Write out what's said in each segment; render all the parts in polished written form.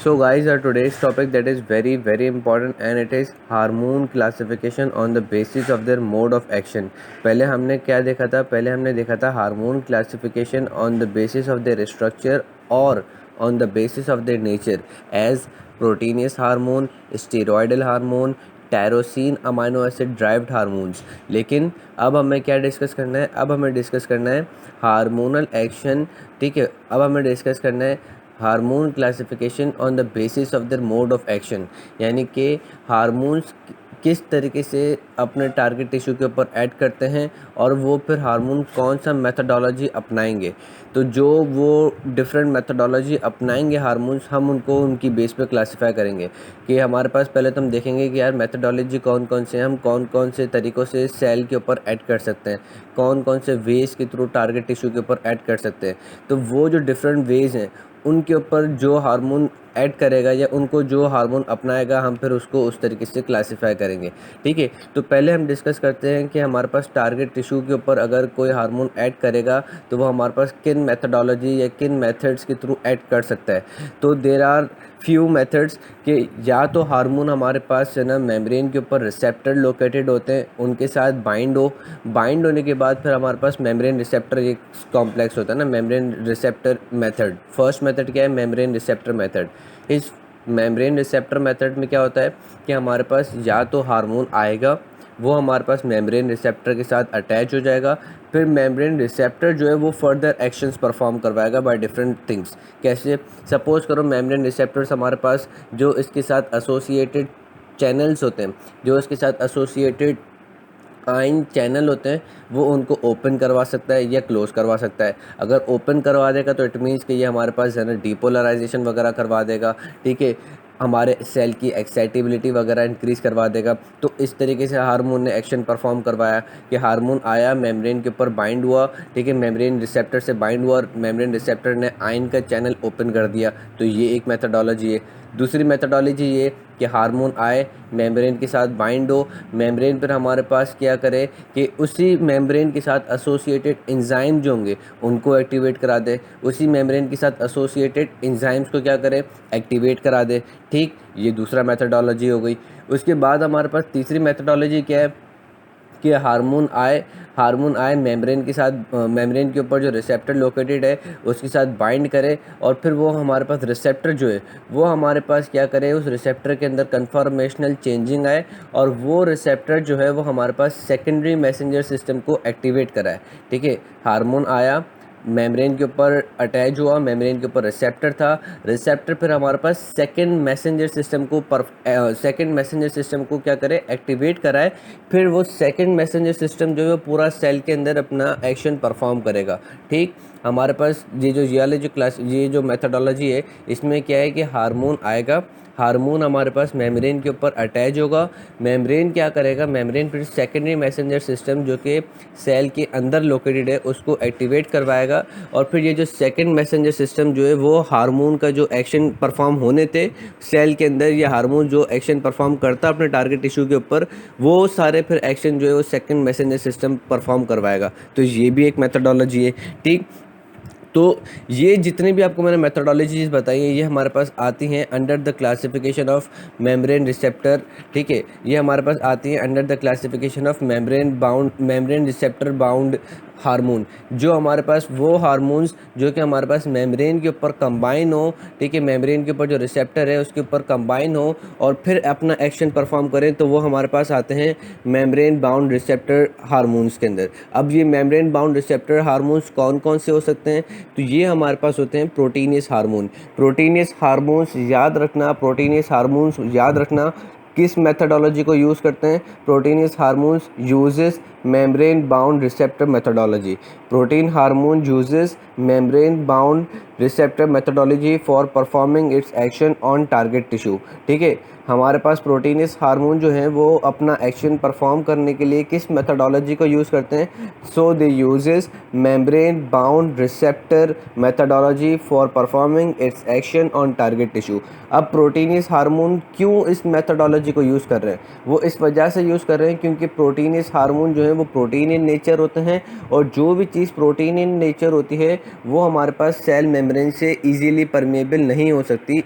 So guys, our today's topic that is very important and it is hormone classification on the basis of their mode of action. पहले हमने क्या देखा था? पहले हमने देखा था hormone classification on the basis of their structure और on the basis of their nature as proteinaceous hormone, steroidal hormone, tyrosine amino acid derived hormones. लेकिन अब हमें क्या डिस्कस करना है? अब हमें डिस्कस करना है हार्मोनल एक्शन। ठीक है, अब हमें डिस्कस करना है hormone classification on the basis of their mode of action, यानी कि हार्मोन्स किस तरीके से अपने टारगेट टिश्यू के ऊपर ऐड करते हैं और वो फिर हार्मोन कौन सा मेथडोलॉजी अपनाएंगे। तो जो वो डिफरेंट मेथडोलॉजी अपनाएंगे हार्मोन्स, हम उनको उनकी बेस पे क्लासिफाई करेंगे कि हमारे पास पहले तो हम देखेंगे कि यार मेथडोलॉजी कौन कौन से हैं, हम कौन कौन से तरीक़ों से सेल के ऊपर ऐड कर सकते हैं, कौन कौन से वेज के थ्रू टारगेट टिश्यू के ऊपर ऐड कर सकते हैं। तो वो जो डिफरेंट वेज हैं उनके ऊपर जो हार्मोन ऐड करेगा या उनको जो हार्मोन अपनाएगा, हम फिर उसको उस तरीके से क्लासिफाई करेंगे। ठीक है, तो पहले हम डिस्कस करते हैं कि हमारे पास टारगेट टिश्यू के ऊपर अगर कोई हार्मोन ऐड करेगा तो वो हमारे पास किन मेथडोलॉजी या किन मेथड्स के थ्रू ऐड कर सकता है। तो देयर आर फ्यू मेथड्स कि या तो हार्मोन हमारे पास है ना मेम्ब्रेन के ऊपर रिसेप्टर लोकेटेड होते हैं, उनके साथ बाइंड होने के बाद फिर हमारे पास मेम्ब्रेन रिसेप्टर एक कॉम्प्लेक्स होता है ना, membrane receptor method. First method क्या है? Membrane receptor method. इस मेम्ब्रेन रिसेप्टर मेथड में क्या होता है कि हमारे पास या तो हार्मोन आएगा, वो हमारे पास मेम्ब्रेन रिसेप्टर के साथ अटैच हो जाएगा, फिर मेम्ब्रेन रिसेप्टर जो है वो फर्दर एक्शंस परफॉर्म करवाएगा बाय डिफरेंट थिंग्स। कैसे? सपोज करो मेम्ब्रेन रिसेप्टर्स हमारे पास जो इसके साथ एसोसिएटेड चैनल्स होते हैं, जो इसके साथ एसोसिएटेड आयन चैनल होते हैं, वो उनको ओपन करवा सकता है या क्लोज़ करवा सकता है। अगर ओपन करवा देगा तो इट मीन्स कि ये हमारे पास है ना डीपोलराइजेशन वगैरह करवा देगा। ठीक है, हमारे सेल की एक्साइटेबिलिटी वगैरह इंक्रीज़ करवा देगा। तो इस तरीके से हार्मोन ने एक्शन परफॉर्म करवाया कि हार्मोन आया, मेम्ब्रेन के ऊपर बाइंड हुआ। ठीक है, मेम्ब्रेन रिसेप्टर से बाइंड हुआ और मेम्ब्रेन रिसेप्टर ने आयन का चैनल ओपन कर दिया। तो ये एक मेथडोलॉजी है। दूसरी मेथडोलॉजी ये कि हार्मोन आए, मेम्ब्रेन के साथ बाइंड हो, मेम्ब्रेन पर हमारे पास क्या करे कि उसी मेम्ब्रेन के साथ एसोसिएटेड एंजाइम जो होंगे उनको एक्टिवेट करा दे, उसी मेम्ब्रेन के साथ एसोसिएटेड एंजाइम्स को क्या करे? एक्टिवेट करा दे। ठीक, ये दूसरा मेथडोलॉजी हो गई। उसके बाद हमारे पास तीसरी मेथडोलॉजी क्या है कि हार्मोन आए मेम्ब्रेन के साथ, मेम्ब्रेन के ऊपर जो रिसेप्टर लोकेटेड है उसके साथ बाइंड करे और फिर वो हमारे पास रिसेप्टर जो है वो हमारे पास क्या करे, उस रिसेप्टर के अंदर कन्फर्मेशनल चेंजिंग आए और वो रिसेप्टर जो है वो हमारे पास सेकेंडरी मैसेंजर सिस्टम को एक्टिवेट कराए। ठीक है, हार्मोन आया, मेम्ब्रेन के ऊपर अटैच हुआ, मेम्ब्रेन के ऊपर रिसेप्टर था, रिसेप्टर फिर हमारे पास सेकंड मैसेंजर सिस्टम को क्या करे? एक्टिवेट कराए। फिर वो सेकंड मैसेंजर सिस्टम जो है पूरा सेल के अंदर अपना एक्शन परफॉर्म करेगा। ठीक, हमारे पास ये जो मेथडोलॉजी है इसमें क्या है कि हार्मोन आएगा, हार्मोन हमारे पास मेम्ब्रेन के ऊपर अटैच होगा, मेम्ब्रेन क्या करेगा? मेम्ब्रेन फिर सेकेंडरी मैसेंजर सिस्टम जो कि सेल के अंदर लोकेटेड है उसको एक्टिवेट करवाएगा और फिर ये जो सेकंड मैसेंजर सिस्टम जो है वो हार्मोन का जो एक्शन परफॉर्म होने थे सेल के अंदर, ये हार्मोन जो एक्शन परफॉर्म करता अपने टारगेट टिश्यू के ऊपर, वो सारे फिर एक्शन जो है वो सेकंड मैसेंजर सिस्टम परफॉर्म करवाएगा। तो ये भी एक मेथडोलॉजी है। ठीक, तो ये जितने भी आपको मैंने मेथडोलॉजीज बताई हैं ये हमारे पास आती हैं under the classification of membrane receptor. ठीक है, ये हमारे पास आती हैं under the classification of membrane receptor bound hormone. जो हमारे पास वो हार्मोन्स जो कि हमारे पास मेम्ब्रेन के ऊपर कंबाइन हो, ठीक है, मेम्ब्रेन के ऊपर जो रिसेप्टर है उसके ऊपर कंबाइन हो और फिर अपना एक्शन परफॉर्म करें, तो वो हमारे पास आते हैं मेम्ब्रेन बाउंड रिसेप्टर हार्मोन्स के अंदर। अब ये मेम्ब्रेन बाउंड रिसेप्टर हार्मोन्स कौन कौन से हो सकते हैं? तो ये हमारे पास होते हैं प्रोटीनियस हार्मोन्स याद रखना किस मेथडोलॉजी को यूज़ करते हैं? Proteinaceous hormones uses membrane bound receptor methodology. Protein hormone uses membrane bound receptor methodology for performing its action on target tissue. ठीक है, हमारे पास प्रोटीनियस हार्मोन जो हैं वो अपना एक्शन परफॉर्म करने के लिए किस मेथडोलॉजी को यूज़ करते हैं? So they uses membrane bound receptor methodology for performing its action on target tissue. अब प्रोटीनियस हार्मोन क्यों इस मेथडोलॉजी को यूज़ कर रहे हैं? वो इस वजह से यूज़ कर रहे हैं क्योंकि प्रोटीनियस हार्मोन जो है वो प्रोटीन इन नेचर होते हैं और जो भी चीज़ प्रोटीन इन नेचर होती है वो हमारे पास सेल मेम्ब्रेन से इजीली परमेबल नहीं हो सकती।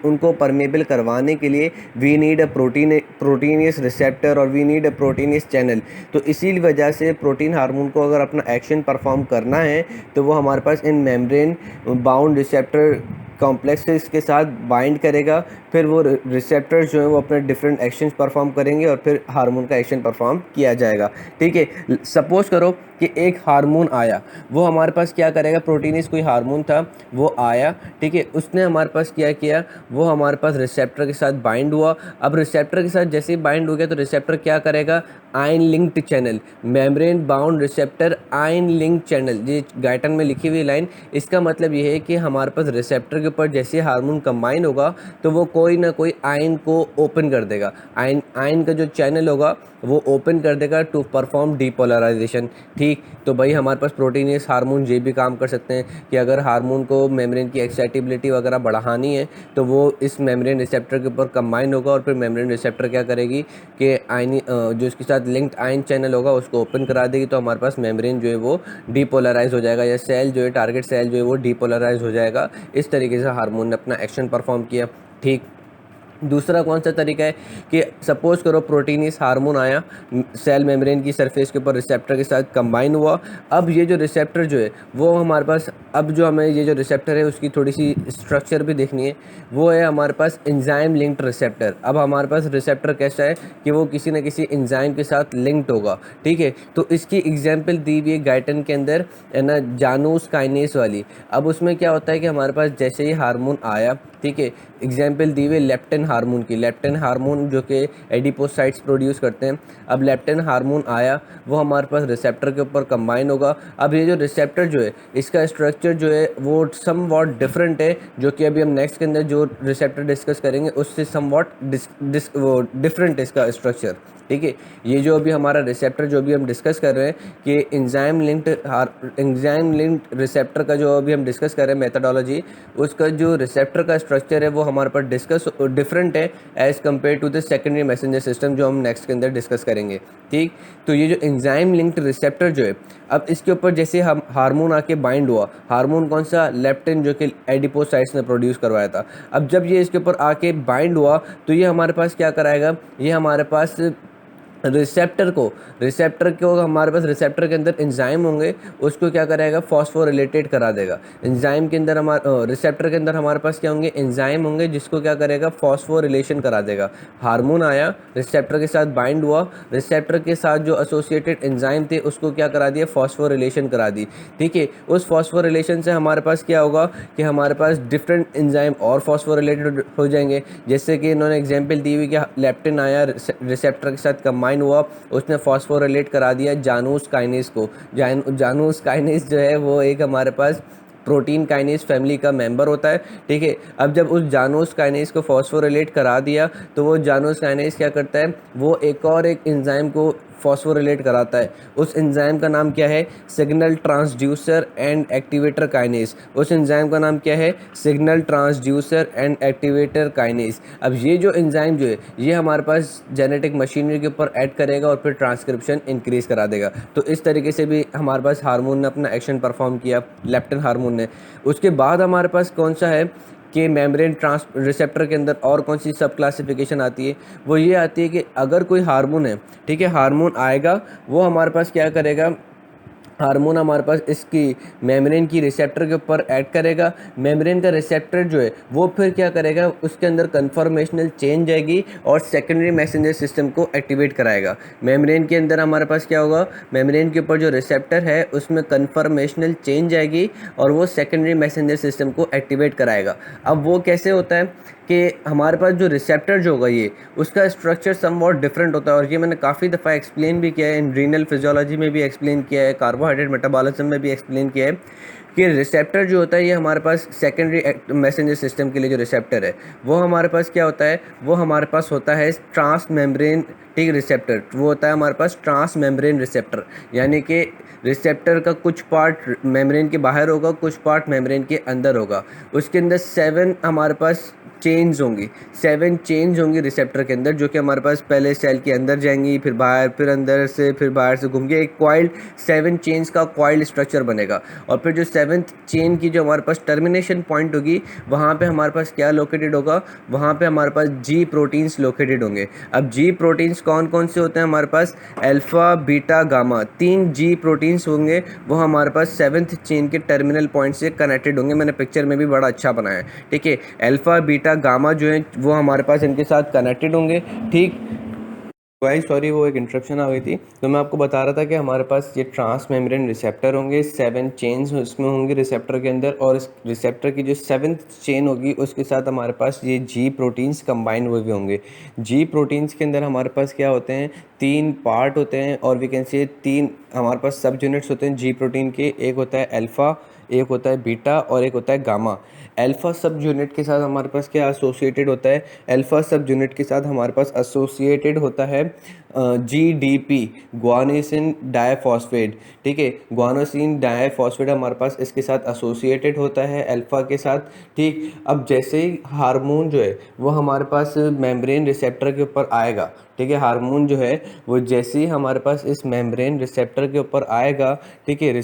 उनको परमेबल करवाने के लिए we need a proteinaceous receptor और we need a proteinaceous channel. तो इसी वजह से प्रोटीन हार्मोन को अगर अपना एक्शन परफॉर्म करना है तो वो हमारे पास इन मेम्ब्रेन बाउंड रिसेप्टर कॉम्प्लेक्सेस के साथ बाइंड करेगा, फिर वो रिसेप्टर्स जो है वो अपने डिफरेंट एक्शंस परफॉर्म करेंगे और फिर हार्मोन का एक्शन परफॉर्म किया जाएगा। ठीक है, सपोज करो कि एक हार्मोन आया, वो हमारे पास क्या करेगा, प्रोटीनिस कोई हार्मोन था, वो आया, ठीक है, उसने हमारे पास क्या किया, वो हमारे पास रिसेप्टर के साथ बाइंड हुआ। अब रिसेप्टर के साथ जैसे ही बाइंड हो गया तो रिसेप्टर क्या करेगा, ion linked channel, membrane bound receptor ion link channel, ये गाइटन में लिखी हुई लाइन, इसका मतलब ये है कि हमारे पास रिसेप्टर के ऊपर जैसे हार्मोन कंबाइन होगा तो वो कोई ना कोई आयन को ओपन कर देगा, आयन का जो चैनल होगा वो ओपन कर देगा टू परफॉर्म डीपोलराइजेशन। ठीक, तो भाई हमारे पास प्रोटीनियस हार्मोन ये भी काम कर सकते हैं कि अगर हार्मोन को मेम्ब्रेन की एक्साइटेबिलिटी वगैरह बढ़ानी है तो वो इस मेम्ब्रेन रिसेप्टर के ऊपर कंबाइन होगा और फिर मेम्ब्रेन रिसेप्टर क्या करेगी कि आयन जो इसके साथ लिंक्ड आयन चैनल होगा उसको ओपन करा देगी, तो हमारे पास मेम्ब्रेन जो है वो डीपोलराइज हो जाएगा या सेल जो है, टारगेट सेल जो है वो डीपोलराइज हो जाएगा। इस तरीके से हार्मोन ने अपना एक्शन परफॉर्म किया। ठीक, दूसरा कौन सा तरीका है कि सपोज करो प्रोटीनियस हार्मोन आया, सेल मेम्ब्रेन की सरफेस के ऊपर रिसेप्टर के साथ कंबाइन हुआ। अब ये जो रिसेप्टर जो है वो हमारे पास, अब जो हमें ये जो रिसेप्टर है उसकी थोड़ी सी स्ट्रक्चर भी देखनी है, वो है हमारे पास एंजाइम लिंक्ड रिसेप्टर। अब हमारे पास रिसेप्टर कैसा है कि वो किसी न किसी एंजाइम के साथ लिंक्ड होगा। ठीक है, तो इसकी एग्जाम्पल दी हुई है गाइटन के अंदर, है ना, जानूस काइनेस वाली। अब उसमें क्या होता है कि हमारे पास जैसे ही हार्मोन आया, ठीक है, एग्जाम्पल दी हुई लेप्टिन हार्मोन की, लेप्टिन हार्मोन जो कि एडिपोसाइट्स प्रोड्यूस करते हैं। अब लेप्टिन हार्मोन आया, वो हमारे पास रिसेप्टर के ऊपर कंबाइन होगा। अब ये जो रिसेप्टर जो है इसका स्ट्रक्चर जो है वो सम वॉट डिफरेंट है, जो कि अभी हम नेक्स्ट के अंदर जो रिसेप्टर डिस्कस करेंगे उससे सम वॉट वो डिफरेंट है इसका स्ट्रक्चर। ठीक है, ये जो अभी हमारा रिसेप्टर जो अभी हम डिस्कस कर रहे हैं कि एंजाइम लिंक्ड रिसेप्टर का जो अभी हम डिस्कस कर रहे हैं मेथडोलॉजी, उसका जो रिसेप्टर का स्ट्रक्चर है वो हमारे पास डिफरेंट है as compare to the secondary messenger system जो हम नेक्स्ट के अंदर डिस्कस करेंगे। ठीक, तो ये जो एंजाइम लिंक्ड रिसेप्टर जो है, अब इसके ऊपर जैसे हम हार्मोन आके बाइंड हुआ, हार्मोन कौन सा, लेप्टिन, जो कि एडिपोसाइट्स ने प्रोड्यूस करवाया था। अब जब ये इसके ऊपर आके बाइंड हुआ तो ये हमारे पास क्या कराएगा, ये हमारे पास रिसेप्टर को हमारे पास रिसेप्टर के अंदर एंजाइम होंगे, उसको क्या करेगा, फॉस्फोरिलेटेड करा देगा। एंजाइम के अंदर रिसेप्टर के अंदर हमारे पास क्या होंगे, एंजाइम होंगे, जिसको क्या करेगा, फॉस्फोरिलेशन करा देगा। हार्मोन आया, रिसेप्टर के साथ बाइंड हुआ, रिसेप्टर के साथ जो एसोसिएटेड एंजाइम थे उसको क्या करा दिया, फॉस्फोरिलेशन करा दी। ठीक है, उस फॉस्फोरिलेशन से हमारे पास क्या होगा कि हमारे पास डिफरेंट एंजाइम और फॉस्फोरिलेटेड हो जाएंगे। जैसे कि इन्होंने एग्जाम्पल दी हुई कि लेप्टिन आया, रिसेप्टर के साथ कंबाइन हुआ, उसने फॉस्फोरिलेट करा दिया जानूस काइनेस को। जानूस काइनेस जो है वो एक हमारे पास प्रोटीन काइनेस फैमिली का मेंबर होता है। ठीक है, अब जब उस जानोस काइनेस को फॉस्फोरिलेट करा दिया तो वो जानोस काइनेस क्या करता है, वो एक एंजाइम को फॉस्फोरिलेट कराता है। उस एंजाइम का नाम क्या है, signal transducer and activator kinase. उस एंजाइम का नाम क्या है, signal transducer and activator kinase. अब ये जो एंजाइम जो है ये हमारे पास जेनेटिक मशीनरी के ऊपर ऐड करेगा और फिर ट्रांसक्रिप्शन इंक्रीज करा देगा। तो इस तरीके से भी हमारे पास हार्मोन ने अपना एक्शन परफॉर्म किया, लेप्टिन हार्मोन ने। उसके बाद हमारे पास कौन सा है कि मेम्ब्रेन रिसेप्टर के अंदर और कौन सी सब क्लासिफिकेशन आती है, वो ये आती है कि अगर कोई हार्मोन है, ठीक है, हार्मोन आएगा, वो हमारे पास क्या करेगा, हार्मोन हमारे पास इसकी मेम्ब्रेन की रिसेप्टर के ऊपर ऐड करेगा। मेम्ब्रेन का रिसेप्टर जो है वो फिर क्या करेगा, उसके अंदर कन्फर्मेशनल चेंज आएगी और सेकेंडरी मैसेंजर सिस्टम को एक्टिवेट कराएगा। मेम्ब्रेन के अंदर हमारे पास क्या होगा, मेम्ब्रेन के ऊपर जो रिसेप्टर है उसमें कन्फर्मेशनल चेंज आएगी और वो सेकेंडरी मैसेंजर सिस्टम को एक्टिवेट कराएगा। अब वो कैसे होता है कि हमारे पास जो रिसेप्टर जो होगा ये उसका स्ट्रक्चर समवॉट डिफरेंट होता है, और ये मैंने काफ़ी दफ़ा एक्सप्लेन भी किया है, इन रीनल फिजियोलॉजी में भी एक्सप्लेन किया है, कार्बोहाइड्रेट मेटाबॉलिज्म में भी एक्सप्लेन किया है कि रिसेप्टर जो होता है ये हमारे पास सेकेंडरी मैसेंजर सिस्टम के लिए जो रिसेप्टर है वो हमारे पास क्या होता है, वो हमारे पास होता है ट्रांस मेम्ब्रेन टिक रिसेप्टर। वो होता है हमारे पास ट्रांस मेम्ब्रेन रिसेप्टर, यानी कि रिसेप्टर का कुछ पार्ट मेम्ब्रेन के बाहर होगा, कुछ पार्ट मेम्ब्रेन के अंदर होगा। उसके अंदर 7 हमारे पास चेन्स होंगी, 7 चेन्स होंगी रिसेप्टर के अंदर, जो कि हमारे पास पहले सेल के अंदर जाएंगी, फिर बाहर, फिर अंदर से, फिर बाहर से घूम के एक कॉइल्ड 7 चेन्स का कॉइल्ड स्ट्रक्चर बनेगा। और फिर जो 7th चेन की जो हमारे पास टर्मिनेशन पॉइंट होगी, वहाँ पे हमारे पास क्या लोकेटेड होगा, वहाँ पे हमारे पास जी प्रोटीन्स लोकेटेड होंगे। अब जी प्रोटीन्स कौन कौन से होते हैं हमारे पास, अल्फ़ा बीटा गामा, 3 जी प्रोटीन्स होंगे, वो हमारे पास 7th चेन के टर्मिनल पॉइंट से कनेक्टेड होंगे। मैंने पिक्चर में भी बड़ा अच्छा बनाया है, ठीक है। अल्फ़ा बीटा गामा जो है वो हमारे पास इनके साथ कनेक्टेड होंगे, ठीक। भाई सॉरी, वो एक इंटरप्शन आ गई थी। तो मैं आपको बता रहा था कि हमारे पास ये ट्रांस मेम्ब्रेन रिसेप्टर होंगे, 7 चेन्स उसमें होंगी रिसेप्टर के अंदर, और इस रिसेप्टर की जो 7th चेन होगी उसके साथ हमारे पास ये जी प्रोटीन्स कंबाइन हुए होंगे। जी प्रोटीन्स के अंदर हमारे पास क्या होते हैं, 3 पार्ट होते हैं, और वी कैन से 3 हमारे पास सब यूनिट्स होते हैं जी प्रोटीन के। एक होता है अल्फ़ा, एक होता है बीटा, और एक होता है गामा। अल्फ़ा सब यूनिट के साथ हमारे पास क्या एसोसिएटेड होता है, अल्फ़ा सब यूनिट के साथ हमारे पास एसोसिएटेड होता है GDP, ग्वानिसिन डाइफॉस्फेट, ठीक है। ग्वानोसिन डाइफॉस्फेट हमारे पास इसके साथ एसोसिएटेड होता है अल्फ़ा के साथ, ठीक। अब जैसे ही हार्मोन जो है वो हमारे पास मेम्ब्रेन रिसेप्टर के ऊपर आएगा, ठीक है। हार्मोन जो है वो जैसे ही हमारे पास इस मेम्ब्रेन रिसेप्टर के ऊपर आएगा, ठीक है,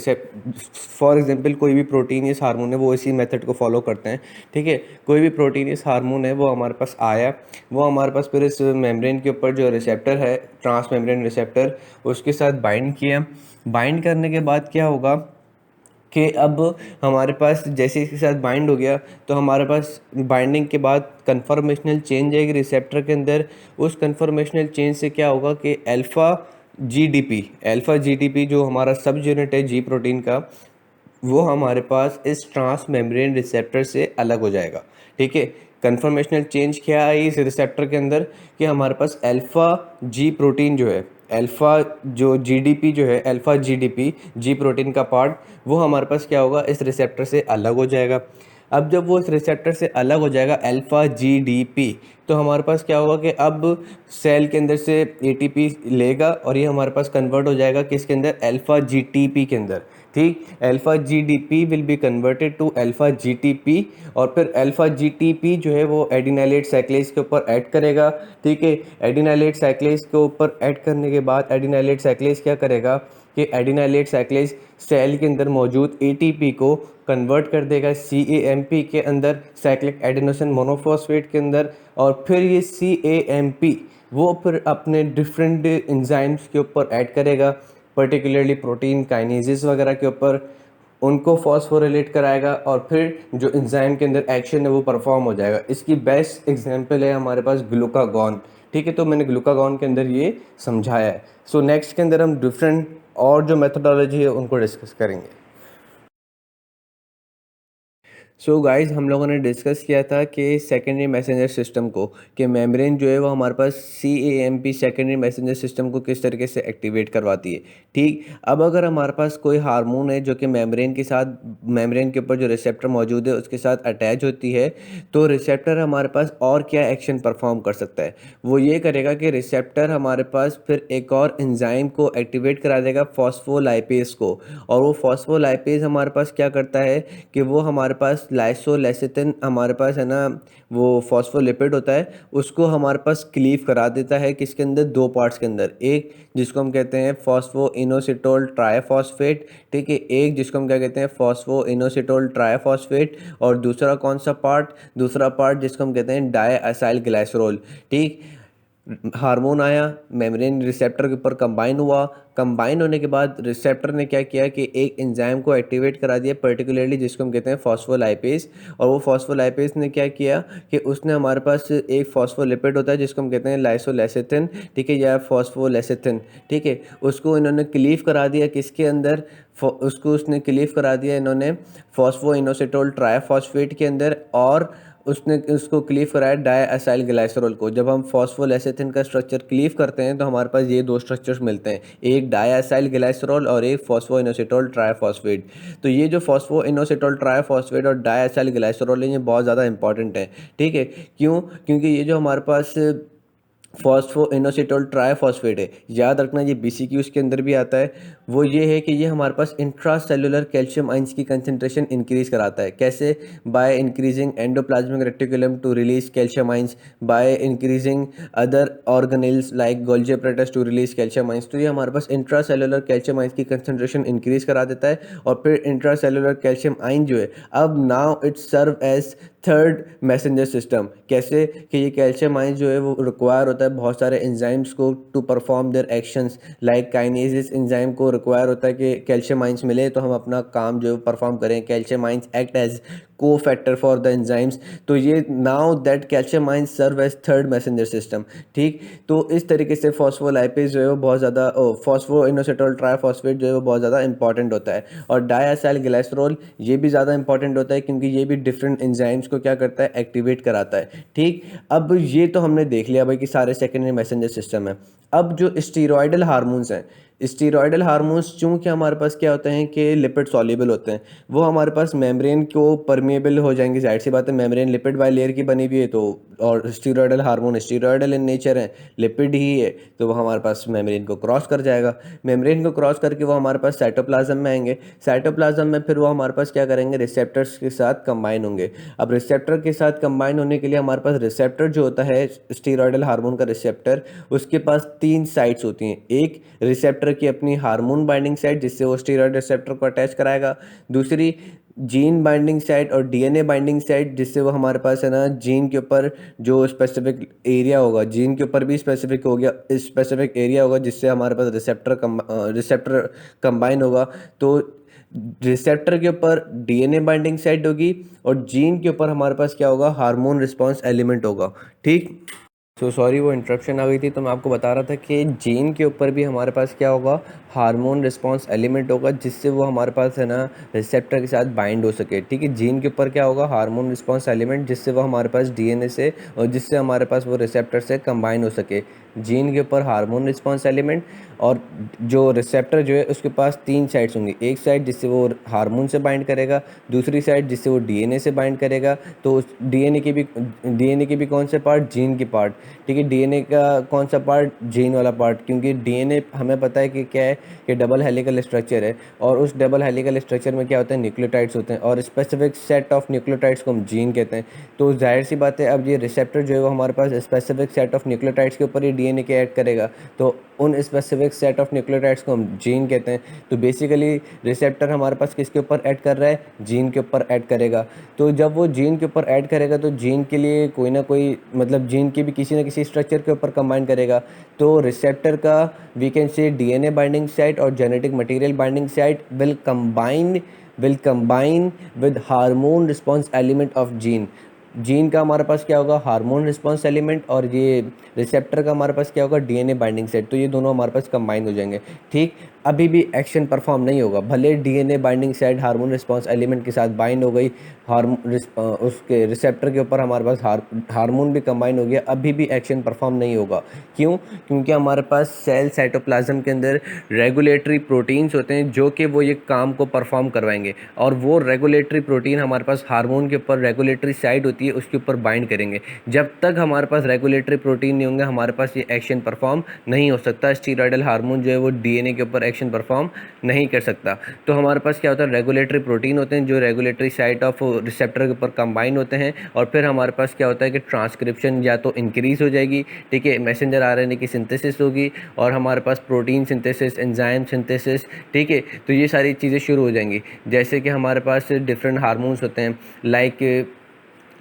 फॉर एग्जांपल कोई भी प्रोटीनियस हार्मोन है वो इसी मेथड को फॉलो करते हैं, ठीक है। कोई भी प्रोटीनियस हार्मोन है वो हमारे पास आया, वो हमारे पास फिर इस मेम्ब्रेन के ऊपर जो रिसेप्टर है, ट्रांस मेम्ब्रेन रिसेप्टर, उसके साथ बाइंड किया। बाइंड करने के बाद क्या होगा कि अब हमारे पास जैसे इसके साथ बाइंड हो गया, तो हमारे पास बाइंडिंग के बाद कन्फर्मेशनल चेंज आएगी रिसेप्टर के अंदर। उस कन्फर्मेशनल चेंज से क्या होगा कि अल्फ़ा जीडीपी जो हमारा सब यूनिट है जी प्रोटीन का, वो हमारे पास इस ट्रांस मेम्ब्रेन रिसेप्टर से अलग हो जाएगा, ठीक है। कन्फर्मेशनल चेंज क्या आई इस रिसेप्टर के अंदर कि हमारे पास अल्फ़ा जी प्रोटीन जो है, अल्फ़ा जो जीडीपी जो है, अल्फ़ा जीडीपी जी प्रोटीन का पार्ट, वो हमारे पास क्या होगा, इस रिसेप्टर से अलग हो जाएगा। अब जब वो इस रिसेप्टर से अलग हो जाएगा अल्फ़ा जीडीपी, तो हमारे पास क्या होगा कि अब सेल के अंदर से एटीपी लेगा और ये हमारे पास कन्वर्ट हो जाएगा किसके अंदर, अल्फ़ा जीटीपी के अंदर, ठीक। Alpha GDP will be converted to alpha GTP, और फिर अल्फ़ा जीटीपी जो है वो एडिनाइलेट साइक्लेज के ऊपर ऐड करेगा, ठीक है। एडिनाइलेट साइक्लेज के ऊपर ऐड करने के बाद एडिनाइलेट साइक्लेज क्या करेगा कि एडिनाइलेट साइक्लेज सेल के अंदर मौजूद एटीपी को कन्वर्ट कर देगा CAMP के अंदर, साइक्लिक एडिनोसिन मोनोफॉस्फेट के अंदर, और फिर ये CAMP वो फिर अपने डिफरेंट एंजाइम्स के ऊपर ऐड करेगा, पर्टिकुलरली प्रोटीन काइनेजेस वगैरह के ऊपर, उनको फॉस्फोरिलेट कराएगा, और फिर जो एंजाइम के अंदर एक्शन है वो परफॉर्म हो जाएगा। इसकी बेस्ट एग्जांपल है हमारे पास ग्लूकागॉन, ठीक है। तो मैंने ग्लूकागॉन के अंदर ये समझाया है। सो नेक्स्ट के अंदर हम डिफरेंट और जो मेथोडोलॉजी है उनको डिस्कस करेंगे। सो गाइस, हम लोगों ने डिस्कस किया था कि सेकेंडरी मैसेंजर सिस्टम को, कि मेम्ब्रेन जो है वो हमारे पास CAMP सेकेंडरी मैसेंजर सिस्टम को किस तरीके से एक्टिवेट करवाती है, ठीक। अब अगर हमारे पास कोई हार्मोन है जो कि मेम्ब्रेन के साथ, मेम्ब्रेन के ऊपर जो रिसेप्टर मौजूद है उसके साथ अटैच होती है, तो रिसेप्टर हमारे पास और क्या एक्शन परफॉर्म कर सकता है, वो ये करेगा कि रिसेप्टर हमारे पास फिर एक और एंजाइम को एक्टिवेट करा देगा, फॉस्फोलाइपेज को। और वो फॉस्फोलाइपेज हमारे पास क्या करता है कि वो हमारे पास लाइसोलेसिथिन हमारे पास है ना, वो फॉस्फोलिपिड होता है, उसको हमारे पास क्लीव करा देता है किसके अंदर, 2 पार्ट्स के अंदर। एक जिसको हम कहते हैं फॉस्फो इनोसिटोल ट्राइफॉस्फेट, ठीक है। एक जिसको हम क्या कहते हैं, फॉस्फो इनोसिटोल ट्राइफॉस्फेट। और दूसरा कौन सा पार्ट, दूसरा पार्ट जिसको हम कहते हैं डाईएसाइल ग्लाइसरोल, ठीक। हार्मोन आया, मेम्ब्रेन रिसेप्टर के ऊपर कंबाइन हुआ, कंबाइन होने के बाद रिसेप्टर ने क्या किया कि एक एंजाइम को एक्टिवेट करा दिया, पर्टिकुलरली जिसको हम कहते हैं फॉस्फोलाइपेज। और वो फॉस्फोलाइपेज ने क्या किया कि उसने हमारे पास एक फॉस्फोलिपिड होता है जिसको हम कहते हैं लाइसोलेसिथिन, ठीक है, या फॉस्फोलेसिथिन, ठीक है। उसको इन्होंने क्लीव करा दिया किसके अंदर, उसको उसने क्लीव करा दिया इन्होंने फॉस्फो इनोसिटोल ट्राइफॉस्फेट के अंदर, और उसने उसको क्लीव कराया डाईएसाइल ग्लाइसरोल को। जब हम फॉस्फोलेसिथिन का स्ट्रक्चर क्लीव करते हैं तो हमारे पास ये 2 स्ट्रक्चर्स मिलते हैं, एक डाईएसाइल ग्लाइसरोल और एक फॉस्फोइनोसिटोल ट्राइफॉस्फेट। तो ये जो फॉस्फोइनोसिटोल ट्राइफॉस्फेट और डाईएसाइल ग्लाइसरोल है ये बहुत ज़्यादा इंपॉर्टेंट है, ठीक है। क्यों, क्योंकि ये जो हमारे पास फॉस्फोइनोसिटोल ट्राइफॉस्फेट है। याद रखना ये BCQ के अंदर भी आता है। वो ये है कि ये हमारे पास इंट्रासेलुलर कैल्शियम आइंस की कंसंट्रेशन इंक्रीज कराता है। कैसे? By increasing endoplasmic reticulum to release calcium ions, by increasing other organelles like Golgi apparatus to release calcium ions. तो ये हमारे पास इंट्रासेलुलर कैल्शियम आइंस की कंसंट्रेशन इंक्रीज करा देता है। और फिर इंट्रासेलुलर कैल्शियम आइन जो है, अब now it serve as third messenger system. कैसे? कि ये कैल्शियम आयन जो है वो रिक्वायर होता है बहुत सारे एंजाइम्स को to perform their actions, like kinases enzyme को रिक्वायर होता है कि कैल्शियम आइंस मिले तो हम अपना काम जो है परफॉर्म करें। Calcium ions act as cofactor for the enzymes. तो ये now that calcium ions serve as third messenger system. ठीक, तो इस तरीके से फॉस्फोलाइपेज जो है वो बहुत ज़्यादा, फॉस्फोइनोसिटोल ट्राइफॉस्फेट जो है वो बहुत ज़्यादा इंपॉर्टेंट होता है। और डायसाइल ग्लाइसरॉल ये भी ज़्यादा इंपॉर्टेंट होता है क्योंकि ये भी डिफरेंट एंजाइम्स को क्या करता है, एक्टिवेट कराता है। ठीक, अब ये तो हमने देख लिया भाई कि सारे सेकेंडरी मैसेंजर सिस्टम है। अब जो स्टीरॉयडल हार्मोन्स हैं, स्टीरॉयडल हार्मोन्स चूँकि हमारे पास क्या होते हैं कि लिपिड सॉल्युबल होते हैं, वो हमारे पास मेम्ब्रेन को परमेबल हो जाएंगे। जाहिर सी बात है, मेम्ब्रेन लिपिड बाई लेयर की बनी हुई है, तो और steroidal hormone steroidal in nature है, लिपिड ही है, तो वो हमारे पास मेम्ब्रेन को क्रॉस कर जाएगा। मेम्ब्रेन को क्रॉस करके वो हमारे पास साइटोप्लाज्म में आएंगे। साइटोप्लाज्म में फिर वो हमारे पास क्या करेंगे, रिसेप्टर्स के साथ कंबाइन होंगे। अब रिसेप्टर के साथ कंबाइन होने के लिए हमारे पास रिसेप्टर जो होता है स्टीरॉयडल हार्मोन का रिसेप्टर, उसके पास 3 साइट्स होती हैं। एक रिसेप्टर की अपनी हार्मोन बाइंडिंग साइट जिससे वो स्टीरॉयड रिसेप्टर को अटैच कराएगा। दूसरी जीन बाइंडिंग साइट और DNA बाइंडिंग साइट जिससे वो हमारे पास है ना जीन के ऊपर जो स्पेसिफिक एरिया होगा, जीन के ऊपर भी स्पेसिफिक हो गया, स्पेसिफिक एरिया होगा जिससे हमारे पास रिसेप्टर कंबाइन होगा। तो रिसेप्टर के ऊपर DNA बाइंडिंग साइट होगी और जीन के ऊपर हमारे पास क्या होगा, हार्मोन रिस्पॉन्स एलिमेंट होगा। ठीक, तो सॉरी वो इंटरप्शन आ गई थी, तो मैं आपको बता रहा था कि जीन के ऊपर भी हमारे पास क्या होगा, हार्मोन रिस्पांस एलिमेंट होगा जिससे वो हमारे पास है ना रिसेप्टर के साथ बाइंड हो सके। ठीक है, जीन के ऊपर क्या होगा, हार्मोन रिस्पांस एलिमेंट जिससे वो हमारे पास DNA से और जिससे हमारे पास वो रिसेप्टर से कंबाइन हो सके। जीन के ऊपर हार्मोन रिस्पांस एलिमेंट, और जो रिसेप्टर जो है उसके पास 3 साइड्स होंगी। एक साइड जिससे वो हार्मोन से बाइंड करेगा, दूसरी साइड जिससे वो DNA से बाइंड करेगा। तो उस DNA के भी कौन से पार्ट, जीन के पार्ट। ठीक है, DNA का कौन सा पार्ट, जीन वाला पार्ट, क्योंकि DNA हमें पता है कि क्या है कि डबल हेलिकल स्ट्रक्चर है, और उस डबल हेलिकल स्ट्रक्चर में क्या होते हैं, न्यूक्लियोटाइड्स होते हैं, और स्पेसिफिक सेट ऑफ न्यूक्लियोटाइड्स को हम जीन कहते हैं। तो जाहिर सी बात है, अब ये रिसेप्टर जो है वो हमारे पास स्पेसिफिक सेट ऑफ न्यूक्लियोटाइड्स के ऊपर ही DNA के ऐड करेगा, तो उन स्पेसिफिक सेट ऑफ न्यूक्लियोटाइड्स को हम जीन कहते हैं। तो बेसिकली रिसेप्टर हमारे पास किसके ऊपर ऐड कर रहा है, जीन के ऊपर ऐड करेगा। तो जब वो जीन के ऊपर ऐड करेगा तो जीन के लिए कोई ना कोई, मतलब जीन के भी किसी न किसी स्ट्रक्चर के ऊपर कंबाइन करेगा। तो रिसेप्टर का we can say DNA binding site और genetic material binding site will combine with hormone response element of gene. Gene का हमारे पास क्या होगा, हार्मोन रिस्पॉन्स एलिमेंट, और ये रिसेप्टर का हमारे पास क्या होगा, DNA बाइंडिंग साइट। तो ये दोनों हमारे पास कंबाइन हो जाएंगे। ठीक, अभी भी एक्शन परफॉर्म नहीं होगा, भले DNA binding site hormone response element के साथ बाइंड हो गई, उसके रिसेप्टर के ऊपर हमारे पास हार्मोन भी कंबाइन हो गया, अभी भी एक्शन परफॉर्म नहीं होगा। क्यों? क्योंकि हमारे पास सेल साइटोप्लाज्म के अंदर रेगुलेटरी प्रोटीन्स होते हैं जो कि वो ये काम को परफॉर्म करवाएंगे, और वो रेगुलेटरी प्रोटीन हमारे पास हार्मोन के ऊपर रेगुलेटरी साइट होती है उसके ऊपर बाइंड करेंगे। जब तक हमारे पास रेगुलेटरी प्रोटीन नहीं होंगे हमारे पास ये एक्शन परफॉर्म नहीं हो सकता। स्टीरॉयडल हार्मोन जो है वो DNA के ऊपर एक्शन परफॉर्म नहीं कर सकता। तो हमारे पास क्या होता है, रेगुलेटरी प्रोटीन होते हैं जो रेगुलेटरी साइट ऑफ रिसेप्टर के ऊपर कंबाइन होते हैं, और फिर हमारे पास क्या होता है कि ट्रांसक्रिप्शन या तो इंक्रीज हो जाएगी, ठीक है, मैसेंजर RNA की सिंथेसिस होगी, और हमारे पास प्रोटीन सिंथेसिस, एंजाइम सिंथेसिस, ठीक है, तो ये सारी चीज़ें शुरू हो जाएंगी। जैसे कि हमारे पास डिफरेंट हार्मोन्स होते हैं, लाइक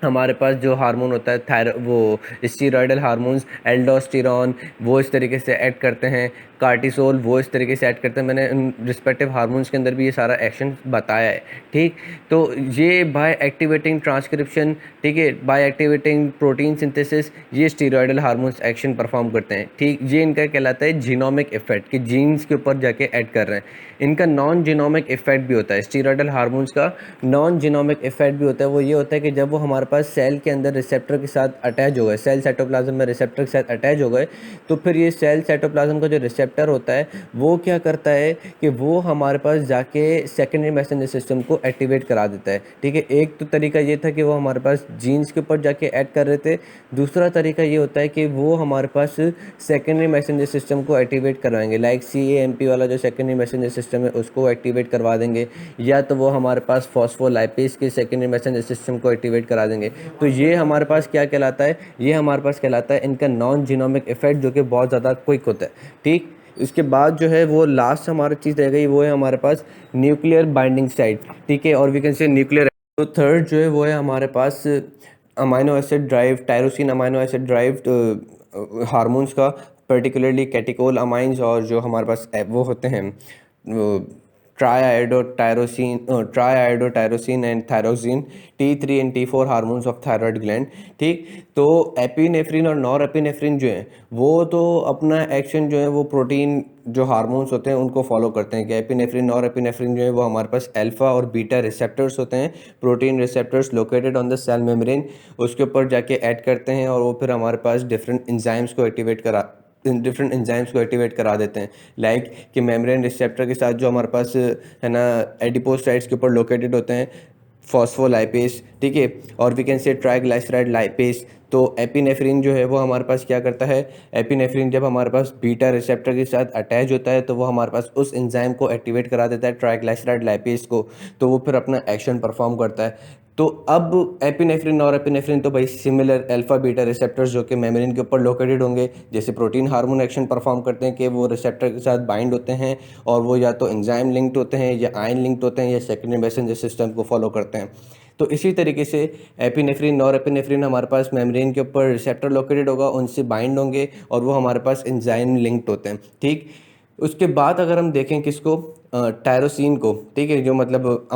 हमारे पास जो हार्मोन होता है वो स्टीरॉयडल हार्मोन्स, एल्डोस्टेरॉन वो इस तरीके से ऐड करते हैं, कार्टिसोल वो इस तरीके से ऐड करते हैं। मैंने उन रिस्पेक्टिव हार्मोन्स के अंदर भी ये सारा एक्शन बताया है। ठीक, तो ये बाय एक्टिवेटिंग ट्रांसक्रिप्शन, ठीक है, बाय एक्टिवेटिंग प्रोटीन सिंथेसिस, ये स्टीरॉयडल हार्मोन्स एक्शन परफॉर्म करते हैं। ठीक, ये इनका कहलाता है जीनोमिक इफेक्ट, कि जीन्स के ऊपर जाके ऐड कर रहे हैं। इनका नॉन जीनोमिक इफेक्ट भी होता है, स्टीरॉयडल हार्मोन्स का नॉन जीनोमिक इफेक्ट भी होता है। वो ये होता है कि जब वो हमारे पास सेल के अंदर रिसेप्टर के साथ अटैच हो गए, सेल साइटोप्लाज्म में रिसेप्टर के साथ अटैच हो गए, तो फिर ये सेल साइटोप्लाज्म का जो रिसेप्टर रिसेप्टर होता है वो क्या करता है कि वो हमारे पास जाके सेकेंडरी मैसेंजर सिस्टम को एक्टिवेट करा देता है। ठीक है, एक तो तरीका ये था कि वो हमारे पास जीन्स के ऊपर जाके ऐड कर रहे थे, दूसरा तरीका ये होता है कि वो हमारे पास सेकेंडरी मैसेंजर सिस्टम को एक्टिवेट करवाएंगे, लाइक CAMP वाला जो सेकेंडरी मैसेंजर सिस्टम है उसको एक्टिवेट करवा देंगे, या तो वो हमारे पास फॉस्फोलाइपेज के सेकेंडरी मैसेंजर सिस्टम को एक्टिवेट करा देंगे। तो ये हमारे पास क्या कहलाता है, ये हमारे पास कहलाता है इनका नॉन जीनोमिक इफेक्ट, जो कि बहुत ज़्यादा क्विक होता है। ठीक, इसके बाद जो है वो लास्ट हमारी चीज़ रह गई, वो है हमारे पास न्यूक्लियर बाइंडिंग साइट। ठीक है, और वी कैन से न्यूक्लियर। तो थर्ड जो है वो है हमारे पास amino acid derive, tyrosine amino acid derive hormones का, पर्टिकुलरली कैटिकोल अमाइंस, और जो हमारे पास वो होते हैं triiodotyrosine and thyroxine, T3 and T4 hormones of thyroid gland. ठीक, तो एपिनेफ्रिन और नॉर एपिनेफ्रिन जो है वो तो अपना एक्शन जो है वो प्रोटीन जो हार्मोन्स होते हैं उनको फॉलो करते हैं। कि एपिनेफ्रिन और एपिनेफ्रिन जो है वो हमारे पास अल्फा और बीटा रिसेप्टर्स होते हैं, protein receptors located on the cell membrane, उसके ऊपर जाके ऐड करते हैं और वो फिर हमारे पास डिफरेंट एंजाइम्स को एक्टिवेट करा देते हैं। लाइक कि मेम्ब्रेन रिसेप्टर के साथ जो हमारे पास है ना एडिपोसाइट्स के ऊपर लोकेटेड होते हैं फॉस्फोलाइपेज। ठीक है, और we can say triglyceride lipase. तो एपिनेफ्रिन जो है वो हमारे पास क्या करता है, एपिनेफ्रिन जब हमारे पास बीटा रिसेप्टर के साथ अटैच होता है तो वो हमारे पास उस एंजाइम को एक्टिवेट करा देता है, ट्राइग्लाइसराइड लाइपेज को, तो वो फिर अपना एक्शन परफॉर्म करता है। तो अब एपिनेफ्रिन और एपिनेफ्रिन तो भाई सिमिलर अल्फा बीटा रिसेप्टर्स जो कि मेम्ब्रेन के ऊपर लोकेटेड होंगे, जैसे प्रोटीन हार्मोन एक्शन परफॉर्म करते हैं कि वो रिसेप्टर के साथ बाइंड होते हैं और वो या तो एंजाइम लिंक्ड होते हैं या आयन लिंक्ड होते हैं या सेकेंडरी मैसेंजर सिस्टम को फॉलो करते हैं। तो इसी तरीके से एपिनेफ्रिन और एपिनेफ्रिन हमारे पास मेम्ब्रेन के ऊपर रिसेप्टर लोकेटेड होगा, उनसे बाइंड होंगे और वो हमारे पास एंजाइम लिंक्ड होते हैं। ठीक, उसके बाद अगर हम देखें किसको, टायरोसिन को, ठीक है, जो मतलब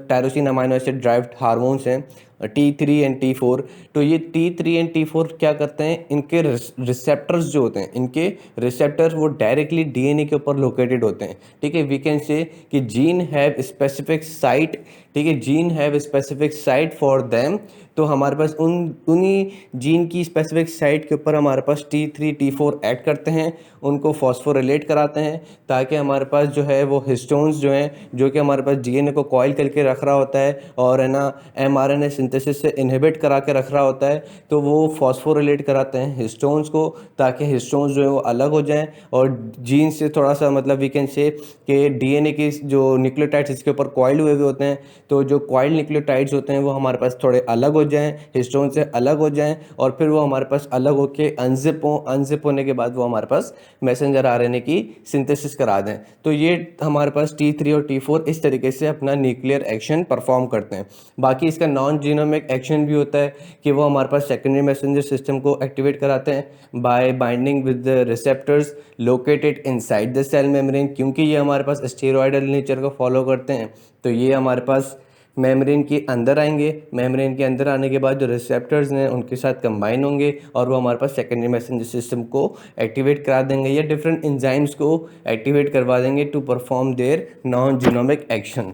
tyrosine amino acid derived hormones हैं T3 एंड T4। तो ये T3 एंड T4 क्या करते हैं, इनके रिसेप्टर्स जो होते हैं, इनके रिसेप्टर्स वो डायरेक्टली DNA के ऊपर लोकेटेड होते हैं। ठीक है, वी कैन से कि जीन हैव स्पेसिफिक साइट, ठीक है, gene have specific site for them. तो हमारे पास उन्हीं जीन की स्पेसिफिक साइट के ऊपर हमारे पास T3 T4 ऐड करते हैं, उनको फॉस्फोरिलेट कराते हैं ताकि हमारे पास जो है वो हिस्टोन्स जो हैं, जो कि हमारे पास DNA को कॉइल करके रख रहा होता है और है ना mRNA सिंथेसिस से इनहिबिट करा के रख रहा होता है, तो वो फॉस्फोरिलेट कराते हैं हिस्टोन्स को ताकि हिस्टोन्स जो है वो अलग हो जाएं और जीन से थोड़ा सा मतलब वी कैन से कि DNA के जो न्यूक्लियोटाइड्स इसके ऊपर कॉइल्ड हुए हुए होते हैं, तो जो कॉइल्ड न्यूक्लियोटाइड्स होते हैं वो हमारे पास थोड़े अलग हो जाएं, हिस्टोन से अलग हो जाएं और फिर वो हमारे पास अलग होके अनजिप होने के बाद वो हमारे पास मैसेंजर आरएनए की सिंथेसिस करा दें। तो ये हमारे पास T3 और T4 इस तरीके से अपना न्यूक्लियर एक्शन परफॉर्म करते हैं। बाकी इसका नॉन जीनोमिक एक्शन भी होता है कि वो हमारे पास सेकेंडरी मैसेंजर सिस्टम को एक्टिवेट कराते हैं by binding with the receptors located inside the cell membrane. क्योंकि ये हमारे पास स्टेरॉयडल नेचर को फॉलो करते हैं तो ये हमारे पास मेम्ब्रेन के अंदर आएंगे, मेम्ब्रेन के अंदर आने के बाद जो रिसेप्टर्स हैं उनके साथ कंबाइन होंगे और वो हमारे पास सेकेंडरी मैसेंजर सिस्टम को एक्टिवेट करा देंगे या डिफरेंट एंजाइम्स को एक्टिवेट करवा देंगे to perform their non genomic action.